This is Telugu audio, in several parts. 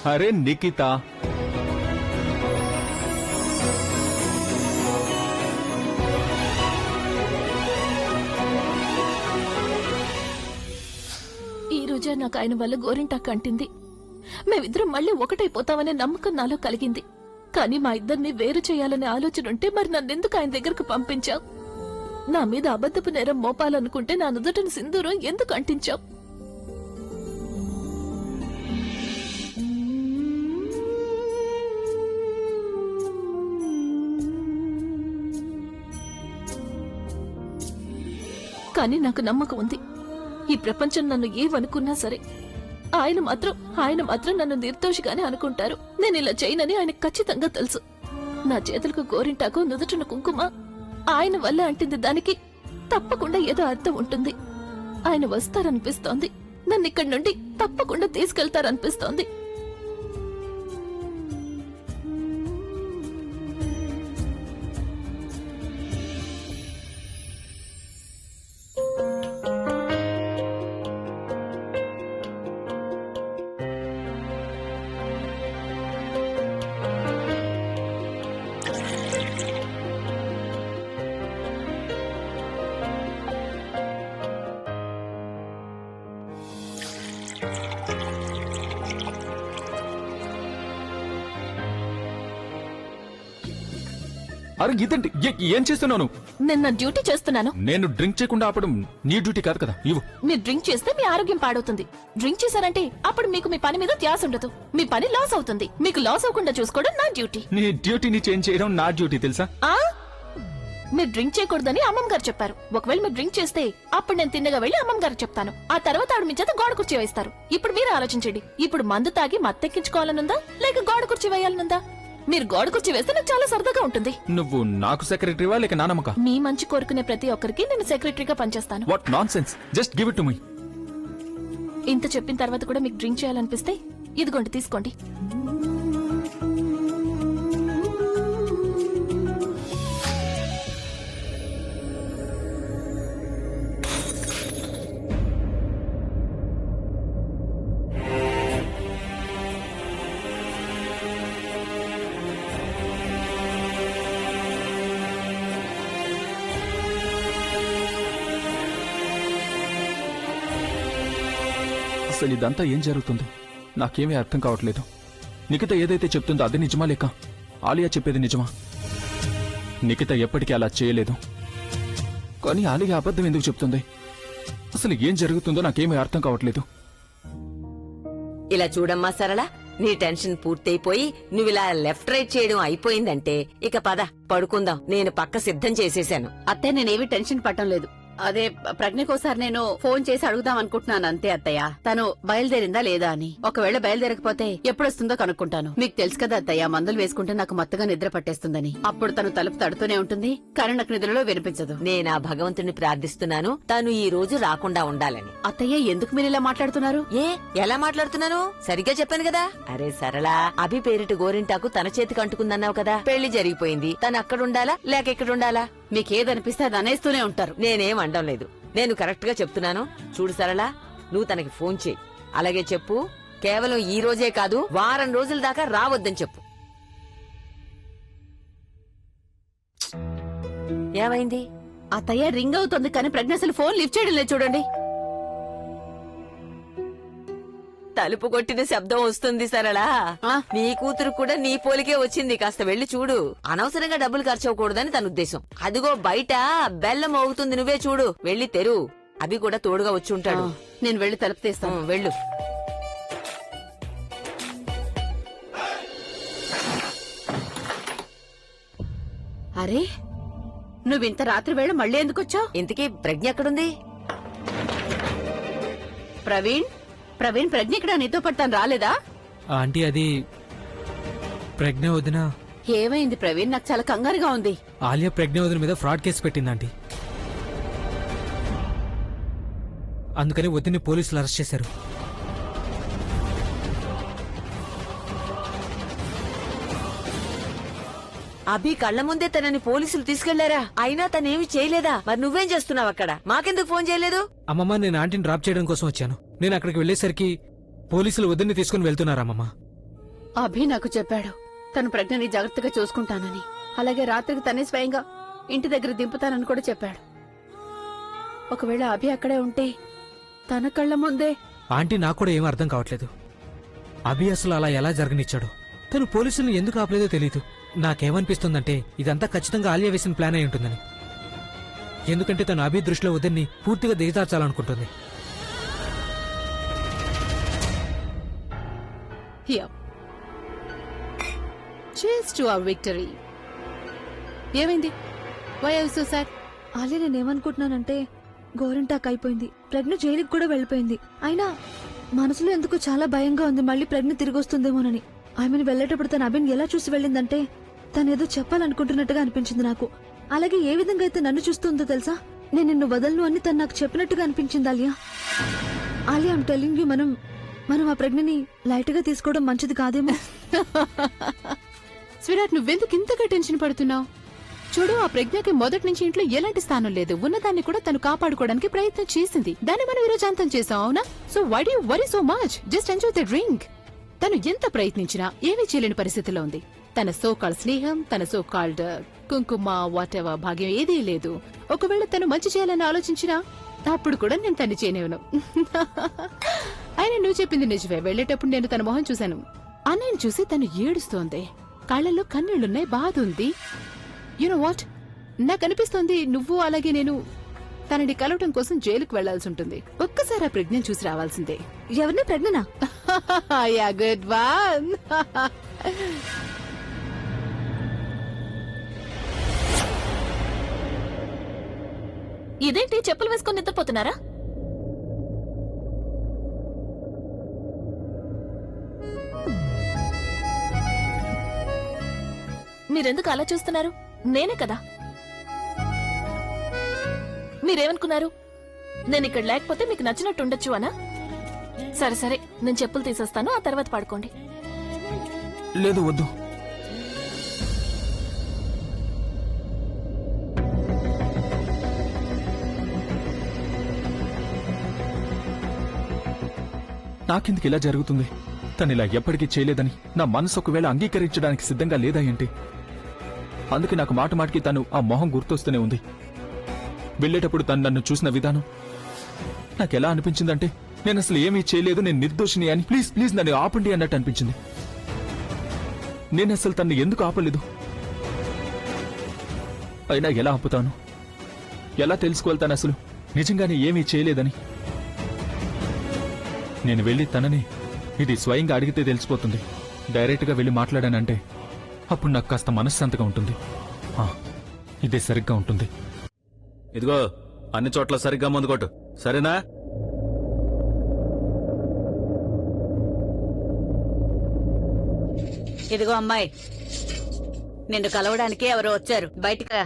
అరే నిఖిత, ఈ రోజే నాకు ఆయన వల్ల గోరింటాకు అంటింది. మేమిద్దరం మళ్ళీ ఒకటైపోతామనే నమ్మకం నాలో కలిగింది. కానీ మా ఇద్దరిని వేరు చేయాలనే ఆలోచన ఉంటే మరి నన్నెందుకు ఆయన దగ్గరకు పంపించావు? నా మీద అబద్ధపు నేరం మోపాలనుకుంటే నా నుదుటిని సింధూరం ఎందుకు అంటించావు? కానీ నాకు నమ్మకం ఉంది, ఈ ప్రపంచం నన్ను ఏమనుకున్నా సరే ఆయన మాత్రం నన్ను నిర్దోషిగానే అనుకుంటారు. నేను ఇలా చేయనని ఆయనకు ఖచ్చితంగా తెలుసు. నా చేతులకు గోరింటాకు, నుదుటిన కుంకుమ ఆయన వల్ల అంటింది. దానికి తప్పకుండా ఏదో అర్థం ఉంటుంది. ఆయన వస్తారనిపిస్తోంది. నన్ను ఇక్కడి నుండి తప్పకుండా తీసుకెళ్తారనిపిస్తోంది. అరే ఇదండి, ఏం చేస్తున్నాను? నేను నా డ్యూటీ చేస్తున్నాను. నేను డ్రింక్ చేయకుండా ఆపడం నీ డ్యూటీ కాదు కదా. ఇవ్వు. మీరు డ్రింక్ చేస్తే మీ ఆరోగ్యం పాడవుతుంది. డ్రింక్ చేశారంటే అప్పుడు మీకు మీ పని మీద ధ్యాస ఉండదు. మీ పని లాస్ అవుతుంది. మీకు లాస్ అవ్వకుండా చూసుకోవడం నా డ్యూటీ. నీ డ్యూటీని చేంజ్ చేయడం నా డ్యూటీ తెలుసా? మీరు డ్రింక్ చేయకూడదని అమ్మమ్మ గారు చెప్పారు. ఒకవేళ మీరు డ్రింక్ చేస్తే అప్పుడు నేను తిన్నగా వెళ్లి అమ్మమ్మ గారు చెప్తాను. ఆ తర్వాత ఆవిడ మీ చేత గోడ కుర్చీ వేస్తారు. ఇప్పుడు మీరు ఆలోచించండి, ఇప్పుడు మందు తాగి మత్తెక్కించుకోవాలనుందా లేక గోడ కుర్చీ వేయాలనుందా? మీరు గోడ కుర్చీ వేస్తే నాకు చాలా సరదాగా ఉంటుంది. నువ్వు నాకు సెక్రటరీవా లేక నానమ్మక? మీ మంచి కోరుకునే ప్రతి ఒక్కరికి నేను సెక్రటరీగా పనిచేస్తాను. What nonsense, just give it to me. ఇంత చెప్పిన తర్వాత కూడా మీకు డ్రింక్ చేయాలనిపిస్తే ఇదిగోండి, తీసుకోండి. అసలు ఇదంతా ఏం జరుగుతుంది నాకేమీ అర్థం కావట్లేదు. నిఖిత ఏదైతే చెప్తుందో అది నిజమా లేక ఆలియా చెప్పేది నిజమా? నిఖిత ఎప్పటికీ అలా చేయలేదు, కానీ ఆలియా అబద్ధం ఎందుకు చెప్తుంది? అసలు ఏం జరుగుతుందో నాకేమీ అర్థం కావట్లేదు. ఇలా చూడమ్మా సరళ, నీ టెన్షన్ పూర్తయిపోయి నువ్విలా లెఫ్ట్ రైట్ చేయడం అయిపోయిందంటే ఇక పద పడుకుందాం. నేను పక్క సిద్ధం చేసేశాను. అత్తయ్య, నేనేవి టెన్షన్ పట్టం లేదు. అదే ప్రజ్ఞకోసారి నేను ఫోన్ చేసి అడుగుదాం అనుకుంటున్నాను అంతే అత్తయ్య. తను బయలుదేరిందా లేదా అని. ఒకవేళ బయలుదేరకపోతే ఎప్పుడొస్తుందో కనుక్కుంటాను. మీకు తెలుసు కదా అత్తయ్య, మందులు వేసుకుంటే నాకు మత్తుగా నిద్ర పట్టేస్తుందని. అప్పుడు తను తలుపు తడుతూనే ఉంటుంది, కానీ నాకు నిద్రలో వినిపించదు. నేనా భగవంతుని ప్రార్థిస్తున్నాను తను ఈ రోజు రాకుండా ఉండాలని. అత్తయ్య, ఎందుకు మీరు ఇలా మాట్లాడుతున్నారు? ఎలా మాట్లాడుతున్నాను? సరిగ్గా చెప్పాను కదా. అరే సరళ, అభి పేరిటి గోరింటాకు తన చేతికి అంటుకుందన్నావు కదా. పెళ్లి జరిగిపోయింది. తను అక్కడుండాలా లేక ఇక్కడుండాలా? మీకేదనిపిస్తే అది అనేస్తూనే ఉంటారు. నేనేం అనడం లేదు, నేను కరెక్ట్ గా చెప్తున్నాను. చూడు సరళ, నువ్వు తనకి ఫోన్ చేయి. అలాగే చెప్పు, కేవలం ఈ రోజే కాదు వారం రోజుల దాకా రావద్దని చెప్పు. ఏమైంది? అత్తయ్య, రింగ్ అవుతుంది కానీ ప్రజ్ఞ అసలు ఫోన్ లిఫ్ట్ చేయడం లేదు చూడండి. తలుపు కొట్టిన శబ్దం వస్తుంది సరళ. నీ కూతురు కూడా నీ పోలికే వచ్చింది. కాస్త వెళ్లి చూడు. అనవసరంగా డబ్బులు ఖర్చు అవ్వకూడదని తన ఉద్దేశం. అదిగో బయట బెల్లం అవుతుంది, నువ్వే చూడు. వెళ్లి తెరు. అభి కూడా తోడుగా వచ్చి ఉంటాడు. నేను వెళ్లి తలుపు తీస్తాను. వెళ్ళు. అరే, నువ్వింత రాత్రి వేళ మళ్ళీ ఎందుకొచ్చావు? ఇంతకీ ప్రజ్ఞ ఎక్కడుంది? ప్రవీణ్, ప్రజ్ఞ ఇక్కడ నీతో పాటు తను రాలేదా? ఆంటీ, అది ప్రజ్ఞ వదిన. ఏమైంది ప్రవీణ్? నాకు చాలా కంగారుగా ఉంది. ఆలియా ప్రజ్ఞ వదిన మీద ఫ్రాడ్ కేసు పెట్టింది ఆంటీ. అందుకని వదిని పోలీసులు అరెస్ట్ చేశారు. అభి కళ్ల ముందే తనని పోలీసులు తీసుకెళ్లారా? అయినా తనేమి చేయలేదా? మరి నువ్వేం చేస్తున్నావు అక్కడ? మాకెందుకు ఫోన్ చేయలేదు? అమ్మమ్మ, నేను ఆంటీని డ్రాప్ చేయడం కోసం వచ్చాను. నేను అక్కడికి వెళ్లేసరికి పోలీసులు వదిన్ని తీసుకుని వెళ్తున్నారమ్మమ్మ. అభి నాకు చెప్పాడు తను ప్రజ్ఞని జాగ్రత్తగా చూసుకుంటానని. అలాగే రాత్రికి తనే స్వయంగా ఇంటి దగ్గర దింపుతానని కూడా చెప్పాడు. ఒకవేళ అభి అక్కడే ఉంటే తన కళ్ళ ముందే. ఆంటీ నాకు కూడా ఏం అర్థం కావట్లేదు. అభి అసలు అలా ఎలా జరగనిచ్చాడు? తను పోలీసులను ఎందుకు ఆపలేదో తెలీదు. నాకేమనిపిస్తుందంటే ఇదంతా ఖచ్చితంగా ఆలియా వేసిన ప్లాన్ అయి ఉంటుందని. ఎందుకంటే తను అభి దృష్టిలో వద్దని పూర్తిగా దిగజార్చాలనుకుంటుంది. Here. Cheers to our victory. ఏమైంది? Why are you so sad? Alia నేనేమనుకుంటున్నానంటే గోరింటాక్ అయిపోయింది, ప్రజ్ఞ జైలుకి కూడా వెళ్ళిపోయింది. అయినా మనసులో ఎందుకు చాలా భయంగా ఉంది, మళ్ళీ ప్రజ్ఞ తిరిగి వస్తుందేమోనని. ఆమెను వెళ్ళేటప్పుడు తన అభిని ఎలా చూసి వెళ్ళిందంటే తనేదో చెప్పాలనుకుంటున్నట్టుగా అనిపించింది నాకు. అలాగే ఏ విధంగా అయితే నన్ను చూస్తుందో తెలుసా, నేను నిన్ను వదలను అని తను నాకు చెప్పినట్టుగా అనిపించింది. ఆలియా ఐమ్ టెల్లింగ్ యూ, మనం ఆ ప్రజ్ఞని లైట్ గా తీసుకోవడం మంచిది కాదేమో. స్వీరాట్, నువ్వెందుకు ఇంతగా టెన్షన్ పడుతున్నావు? చూడు, ఆ ప్రజ్ఞకి మొదటి నుంచి ఇంట్లో ఎలాంటి స్థానం లేదు. ఉన్నదాన్ని కూడా తను కాపాడుకోవడానికి ప్రయత్నం చేసింది. దాన్ని మనం ఈరోజు అంతం చేసాం, అవునా? So why do you worry so much? Just enjoy the drink. తను ఎంత ప్రయత్నించినా ఏమీ చేయలేని పరిస్థితిలో ఉంది. తన సోకాల్డ్ స్నేహం, తన సోకాల్డ్ కుంకుమ, వాట్ ఎవర్ భాగ్యం ఏదీ లేదు. ఒకవేళ తను మంచి చేయాలని ఆలోచించినా అప్పుడు కూడా నేను తన్ని చేయనివ్వను. ఆయన నువ్వు చెప్పింది నిజమే. వెళ్లేటప్పుడు నేను తన మొహం చూశాను. అన్నయ్యను చూసి తను ఏడుస్తోంది. కళ్ళల్లో కన్నీళ్లున్నాయి, బాధ ఉంది. యునో వాట్, నాకు అనిపిస్తోంది నువ్వు అలాగే నేను తనని కలవటం కోసం జైలుకు వెళ్లాల్సి ఉంటుంది. ఒక్కసారి ఆ ప్రజ్ఞను చూసి రావాల్సిందే. ఎవరిని? ప్రజ్ఞనా? Yeah, good one. ఇదేంటి, చెప్పులు వేసుకొని నిద్రపోతున్నారా? మీరెందుకు అలా చూస్తున్నారు? నేనే కదా. మీరేమనుకున్నారు? నేను ఇక్కడ లేకపోతే మీకు నచ్చినట్టు ఉండొచ్చు అనా? సరే సరే, నేను చెప్పులు తీసేస్తాను, ఆ తర్వాత పడుకోండి. లేదు, వద్దు. నాకెందుకు ఇలా జరుగుతుంది? తను ఇలా ఎప్పటికీ చేయలేదని నా మనసు ఒకవేళ అంగీకరించడానికి సిద్ధంగా లేదా ఏంటి? అందుకే నాకు మాట మాటికి తను ఆ మొహం గుర్తొస్తూనే ఉంది. వెళ్లేటప్పుడు తను నన్ను చూసిన విధానం నాకెలా అనిపించిందంటే నేను అసలు ఏమీ చేయలేదు, నేను నిర్దోషిని అని. ప్లీజ్ ప్లీజ్ నన్ను ఆపండి అన్నట్టు అనిపించింది. నేను అసలు తన్ని ఎందుకు ఆపలేదు? అయినా ఎలా ఆపుతాను? ఎలా తెలుసుకోవాలి తను అసలు నిజంగానే ఏమీ చేయలేదని? నేను వెళ్లి తనని ఇది స్వయంగా అడిగితే తెలిసిపోతుంది. డైరెక్ట్ గా వెళ్లి మాట్లాడానంటే అప్పుడు నాకు కాస్త మనశ్శాంతిగా ఉంటుంది. ఇదే సరిగ్గా ఉంటుంది. ఇదిగో, అన్ని చోట్ల సరిగ్గా ముందు కొట్టు, సరేనా? ఇదిగో అమ్మాయి, నిన్ను కలవడానికి ఎవరో వచ్చారు, బయటికి రా.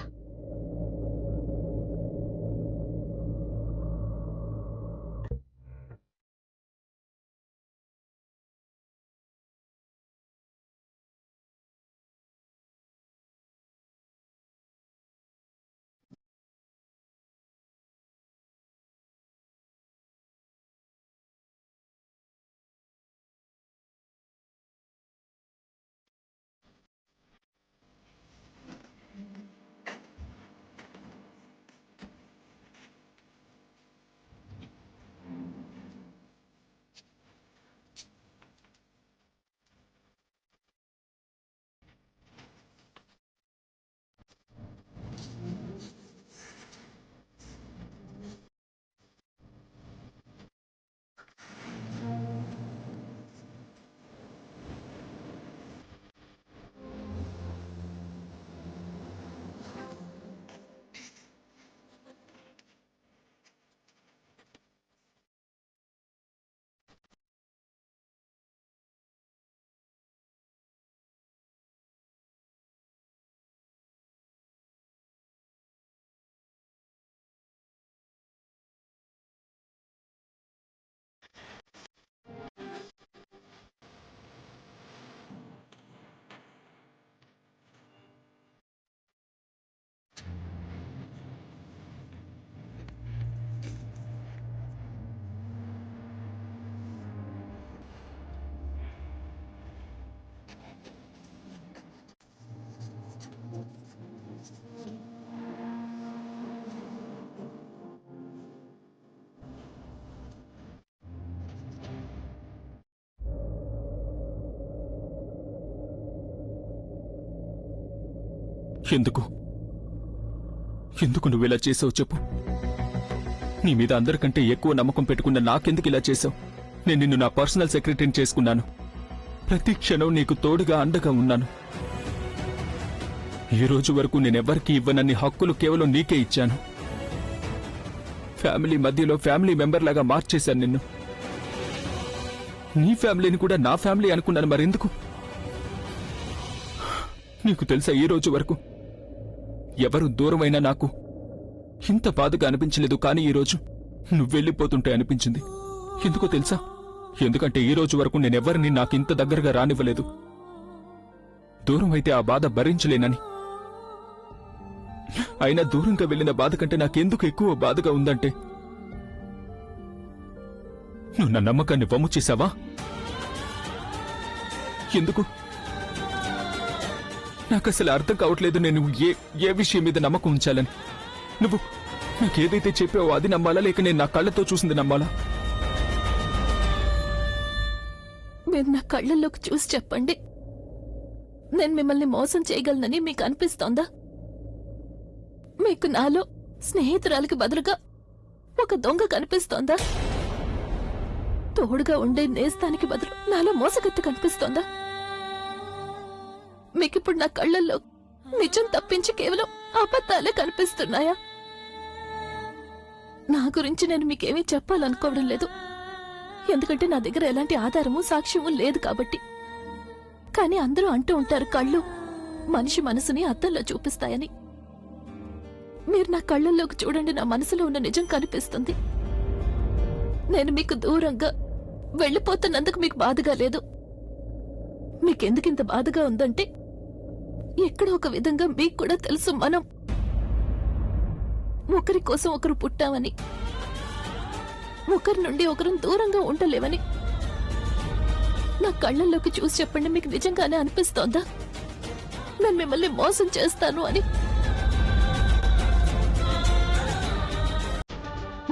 ఎందుకు ఎందుకు నువ్వు ఇలా చేసావు చెప్పు. నీ మీద అందరికంటే ఎక్కువ నమ్మకం పెట్టుకున్న నాకెందుకు ఇలా చేసావు? నేను నిన్ను నా పర్సనల్ సెక్రటరీని చేసుకున్నాను. ప్రతి క్షణం నీకు తోడుగా అండగా ఉన్నాను. ఈ రోజు వరకు నేనెవ్వరికీ ఇవ్వనన్ని హక్కులు కేవలం నీకే ఇచ్చాను. ఫ్యామిలీ మధ్యలో ఫ్యామిలీ మెంబర్ లాగా మార్చేశాను నిన్ను. నీ ఫ్యామిలీని కూడా నా ఫ్యామిలీ అనుకున్నాను. మరెందుకు? నీకు తెలుసా, ఈ రోజు వరకు ఎవరు దూరమైనా నాకు ఇంత బాధగా అనిపించలేదు. కానీ ఈరోజు నువ్వు వెళ్ళిపోతుంటే అనిపించింది. ఎందుకో తెలుసా? ఎందుకంటే ఈ రోజు వరకు నేనెవ్వరిని నాకింత దగ్గరగా రానివ్వలేదు. దూరం అయితే ఆ బాధ భరించలేనని. అయినా దూరంగా వెళ్లిన బాధ కంటే నాకెందుకు ఎక్కువ బాధగా ఉందంటే, నువ్వు నా నమ్మకాన్ని వమ్ము చేశావా? ఎందుకు? నాకసలు అర్థం కావట్లేదు. నేను ఏ విషయం మీద నమ్మకం ఉంచాలని. నువ్వు నాకేదైతే చెప్పావో అది నమ్మాలా, లేక నేను నా కళ్ళతో చూసింది నమ్మాలా? మీరు నా కళ్ళల్లోకి చూసి చెప్పండి. నేను మిమ్మల్ని మోసం చేయగలనని మీకు అనిపిస్తోందా? మీకు నాలో స్నేహితురాలికి బదులుగా ఒక దొంగ కనిపిస్తోందా? తోడుగా ఉండే నేస్తానికి బదులు నాలో మోసగత్తి కనిపిస్తోందా? మీకిప్పుడు నా కళ్ళల్లో నిజం తప్పించి కేవలం అబద్ధాలే కనిపిస్తున్నాయా? నా గురించి నేను మీకేమీ చెప్పాలనుకోవడం లేదు, ఎందుకంటే నా దగ్గర ఎలాంటి ఆధారము సాక్ష్యము లేదు కాబట్టి. కానీ అందరూ అంటూ ఉంటారు, కళ్ళు మనిషి మనసుని అద్దంలో చూపిస్తాయని. మీరు నా కళ్ళల్లోకి చూడండి, నా మనసులో ఉన్న నిజం కనిపిస్తుంది. నేను మీకు దూరంగా వెళ్ళిపోతున్నందుకు మీకు బాధగా లేదు. మీకెందుకింత బాధగా ఉందంటే, ఎక్కడో ఒక విధంగా మీకు కూడా తెలుసు, మనం ఒకరి కోసం ఒకరు పుట్టామని, ఒకరి నుండి ఒకరు దూరంగా ఉండలేవని. నా కళ్ళల్లోకి చూసి చెప్పండి, మీకు నిజంగానే అనిపిస్తోందా నేను మిమ్మల్ని మోసం చేస్తాను అని?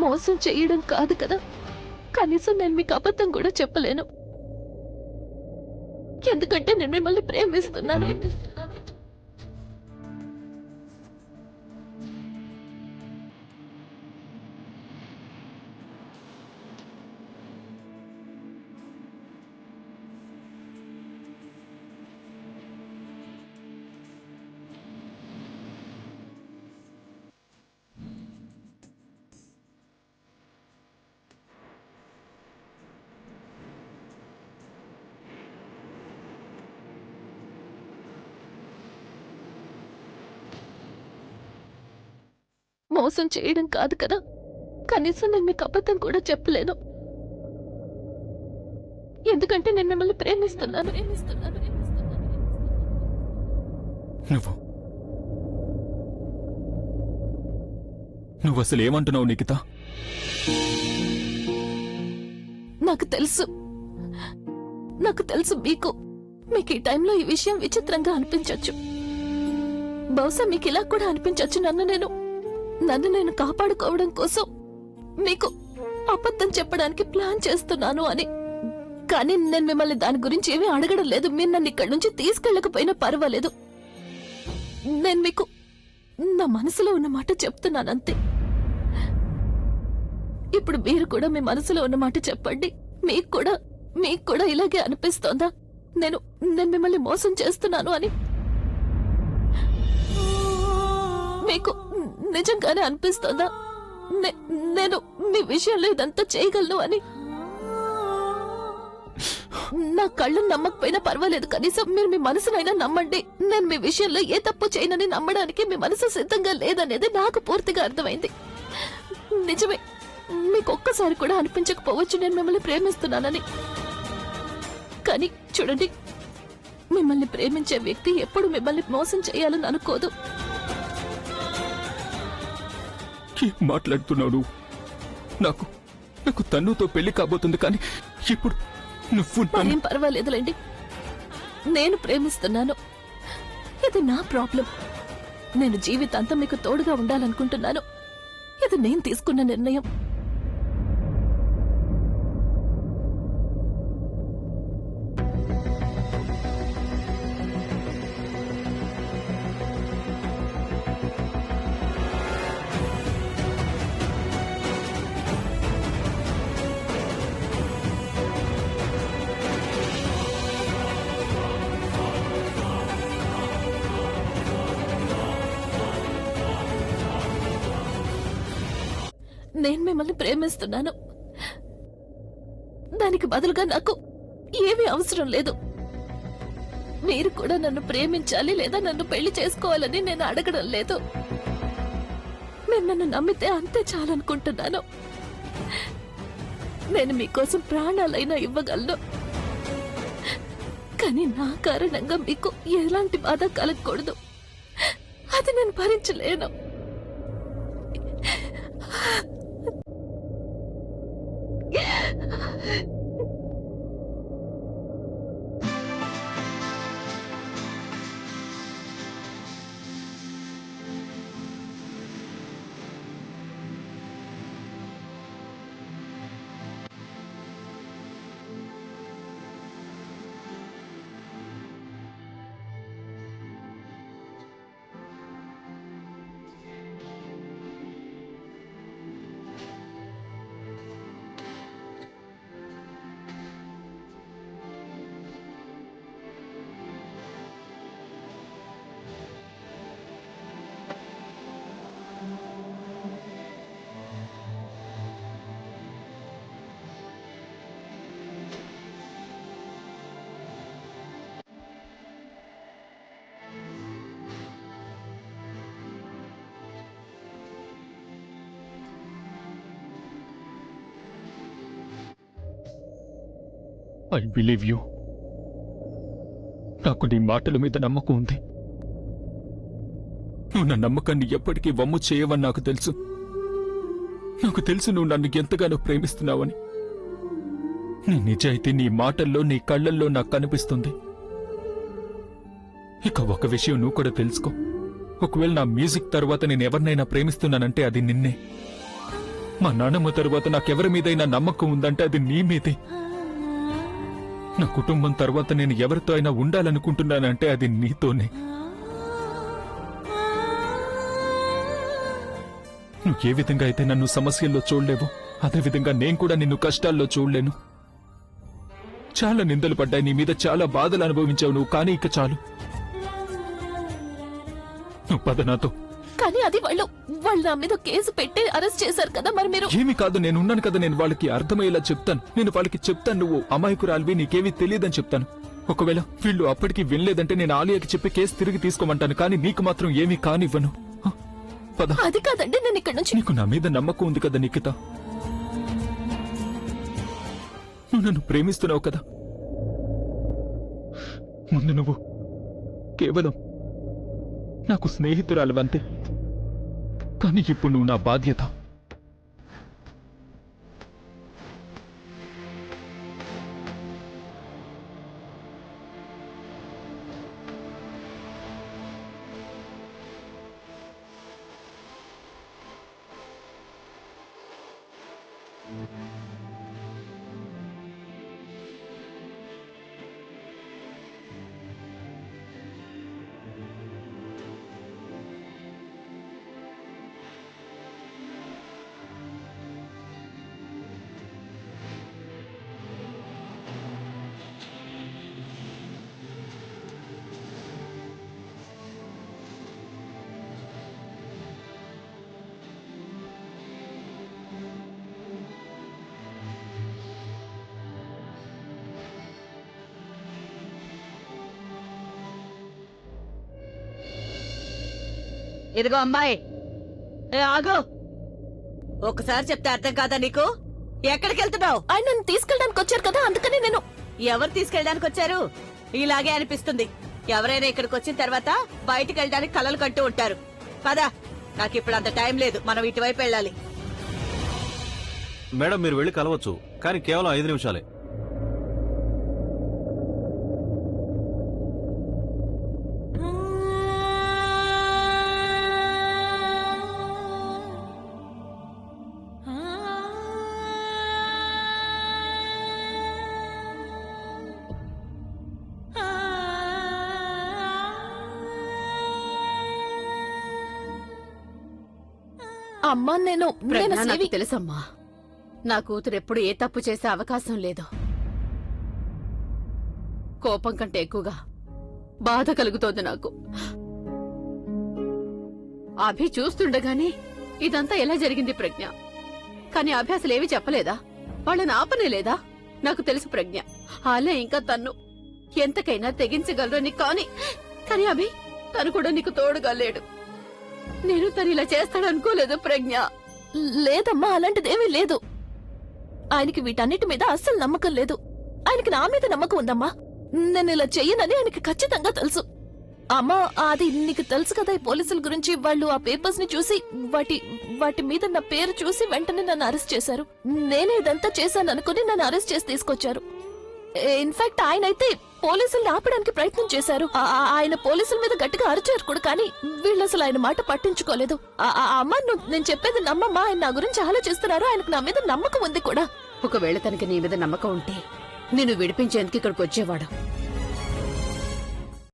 మోసం చేయడం కాదు కదా, కనీసం నేను మీకు అబద్ధం కూడా చెప్పలేను, ఎందుకంటే నేను మిమ్మల్ని ప్రేమిస్తున్నాను. మోసం చేయడం కాదు కదా, కనీసం నేను మీకు అబద్ధం కూడా చెప్పలేను, ఎందుకంటే నేను మిమ్మల్ని ప్రేమిస్తున్నాను. నువ్వు అసలు ఏమంటున్నావు నిఖిత? నాకు తెలుసు మీకు ఈ టైంలో ఈ విషయం విచిత్రంగా అనిపించొచ్చు. బహుశా మీకు ఇలా కూడా అనిపించొచ్చు, నన్ను నేను కాపాడుకోవడం కోసం మీకు అబద్ధం చెప్పడానికి ప్లాన్ చేస్తున్నాను అని. కానీ నేను మిమ్మల్ని దాని గురించి ఏమీ అడగడం లేదు. మీరు నన్ను ఇక్కడి నుంచి తీసుకెళ్ళకపోయినా పర్వాలేదు. నేను మీకు నా మనసులో ఉన్న మాట చెప్తున్నానంతే. ఇప్పుడు మీరు కూడా మీ మనసులో ఉన్న మాట చెప్పండి. మీకు కూడా ఇలాగే అనిపిస్తోందా నేను మిమ్మల్ని మోసం చేస్తున్నాను అని? మీకు నిజంగానే అనిపిస్తోందా నేను మీ విషయంలో ఇదంతా చేయగలను అని? నా కళ్ళు నమ్మకపోయినా పర్వాలేదు, కనీసం మీరు మీ మనసునైనా నమ్మండి. నేను మీ విషయంలో ఏ తప్పు చేయనని నమ్మడానికి మీ మనసు సిద్ధంగా లేదనేది నాకు పూర్తిగా అర్థమైంది. నిజమే, మీకు ఒక్కసారి కూడా అనిపించకపోవచ్చు నేను మిమ్మల్ని ప్రేమిస్తున్నానని. కానీ చూడండి, మిమ్మల్ని ప్రేమించే వ్యక్తి ఎప్పుడు మిమ్మల్ని మోసం చేయాలని అనుకోదు. ఏం మాట్లాడుతున్నావు నువ్వు? నాకు తన్నుతో పెళ్లి కాబోతుంది, కానీ ఇప్పుడు నువ్వు మరేం పర్వాలేదులేండి, నేను ప్రేమిస్తున్నాను. ఇది నా ప్రాబ్లం. నేను జీవితాంతం మీకు తోడుగా ఉండాలనుకుంటున్నాను. ఇది నేను తీసుకున్న నిర్ణయం. నేను మిమ్మల్ని ప్రేమిస్తున్నాను. దానికి బదులుగా నాకు ఏమీ అవసరం లేదు. మీరు కూడా నన్ను ప్రేమించాలి లేదా నన్ను పెళ్లి చేసుకోవాలని నేను అడగడం లేదు. మీరు నన్ను నమ్మితే అంతే చాలనుకుంటున్నాను. నేను మీకోసం ప్రాణాలైనా ఇవ్వగలను. కానీ నా కారణంగా మీకు ఎలాంటి బాధ కలగకూడదు. అది నేను భరించలేను. I believe you. నాకు నీ మాటల మీద నమ్మకం ఉంది. నువ్వు నా నమ్మకాన్ని ఎప్పటికీ వమ్ము చేయవని నాకు తెలుసు. నాకు తెలుసు నువ్వు నన్ను ఎంతగానో ప్రేమిస్తున్నావని. నీ నిజాయితీ నీ మాటల్లో నీ కళ్ళల్లో నాకు కనిపిస్తుంది. ఇక ఒక విషయం నువ్వు కూడా తెలుసుకో. ఒకవేళ నా మ్యూజిక్ తర్వాత నేను ఎవరినైనా ప్రేమిస్తున్నానంటే అది నిన్నే. మా నాన్నమ్మ తర్వాత నాకెవరి మీదైనా నమ్మకం ఉందంటే అది నీ మీదే. నా కుటుంబం తర్వాత నేను ఎవరితో అయినా ఉండాలనుకుంటున్నానంటే అది నీతోనే. నువ్వు ఏ విధంగా అయితే నన్ను సమస్యల్లో చూడలేవు, అదేవిధంగా నేను కూడా నిన్ను కష్టాల్లో చూడలేను. చాలా నిందలు పడ్డాయి నీ మీద, చాలా బాధలు అనుభవించావు నువ్వు. కానీ ఇక చాలు. నువ్వు పద నాతో. కానీ అది వాళ్ళు నా మీద కేసు పెట్టి అరెస్ట్ చేశారు కదా. మరి మీరు ఏమీ కాదు, నేను ఉన్నాను కదా. నేను వాళ్ళకి అర్థమయ్యేలా చెప్తాను. నేను వాళ్ళకి చెప్తాను నువ్వు అమాయకురాలివి, నీకేమీ తెలియదని చెప్తాను. ఒకవేళ వీళ్ళు అప్పటికి వినలేదంటే నేను ఆలియాకి చెప్పి కేసు తిరిగి తీసుకోమంటాను. కానీ నీకు మాత్రం ఏమీ కానివ్వను. పద. అది కాదండి, నేను ఇక్కడ నుంచి. నీకు నా మీద నమ్మకం ఉంది కదా నిఖిత. నువ్వు నన్ను ప్రేమిస్తున్నావు కదా. ముందు నువ్వు కేవలం నాకు స్నేహితురాలవంతే. కానీ ఇప్పుడు నువ్వు నా బాధ్యత. ఇదిగో అమ్మాయి, ఆగు. ఒకసారి చెప్తే అర్థం కాదా నీకు? ఎక్కడికి వెళ్తున్నావు? ఆయన నన్ను తీసుకెళ్ళడానికి వచ్చారు కదా, అందుకని నేను. ఎవరు తీసుకెళ్ళడానికి వచ్చారు? ఇలాగే అనిపిస్తుంది. ఎవరైనా ఇక్కడికి వచ్చిన తర్వాత బయటికి వెళ్ళడానికి కలలు కంటూ ఉంటారు. పదా, నాకు ఇప్పుడు అంత టైం లేదు. మనం ఇటువైపు వెళ్ళాలి. మేడం మీరు వెళ్ళి కలవచ్చు, కానీ కేవలం 5 నిమిషాలే. అమ్మా, నేను ప్రజ్ఞ, నాకు సేవి- తెలుసమ్మా. నా కూతురు ఎప్పుడు ఏ తప్పు చేసే అవకాశం లేదు. కోపం కంటే ఎక్కువగా బాధ కలుగుతోంది నాకు. అభి చూస్తుండగానే ఇదంతా ఎలా జరిగింది ప్రజ్ఞ? కానీ అభ్యాసాలు ఏమీ చెప్పలేదా? వాళ్ళని ఆపనే లేదా? నాకు తెలుసు ప్రజ్ఞ, ఆలే ఇంకా తన్ను ఎంతకైనా తెగించగలరని. కానీ అభి తను కూడా నీకు తోడుగా లేడు. నేను తను ఇలా చేస్తాడనుకోలేదు ప్రజ్ఞ. లేదమ్మా, అలాంటిదేమీ లేదు. ఆయనకి వీటన్నిటి మీద అస్సలు నమ్మకం లేదు. ఆయనకి నా మీద నమ్మకం ఉందమ్మా. నేను ఇలా చెయ్యనని ఆయనకి ఖచ్చితంగా తెలుసు. అమ్మా, అది నీకు తెలుసు కదా, ఈ పోలీసుల గురించి. వాళ్ళు ఆ పేపర్స్ ని చూసి వాటి మీద నా పేరు చూసి వెంటనే నన్ను అరెస్ట్ చేశారు. నేనే ఇదంతా చేశాను అనుకుని నన్ను అరెస్ట్ చేసి తీసుకొచ్చారు. ఇన్ఫాక్ట్ ఆయన అయితే పోలీసుల్ని ఆపడానికి ప్రయత్నం చేశారు. ఆయన పోలీసుల మీద గట్టిగా అరిచారు కూడా, కానీ వీళ్ళు అసలు ఆయన మాట పట్టించుకోలేదు. అమ్మ, నేను చెప్పేది నమ్మమ్మా. ఆయన నా గురించి ఆలోచిస్తున్నారు. ఆయనకు నా మీద నమ్మకం ఉంది కూడా. ఒకవేళ తనకి నీ మీద నమ్మకం ఉంటే నిన్ను విడిపించేందుకు ఇక్కడికి వచ్చేవాడు.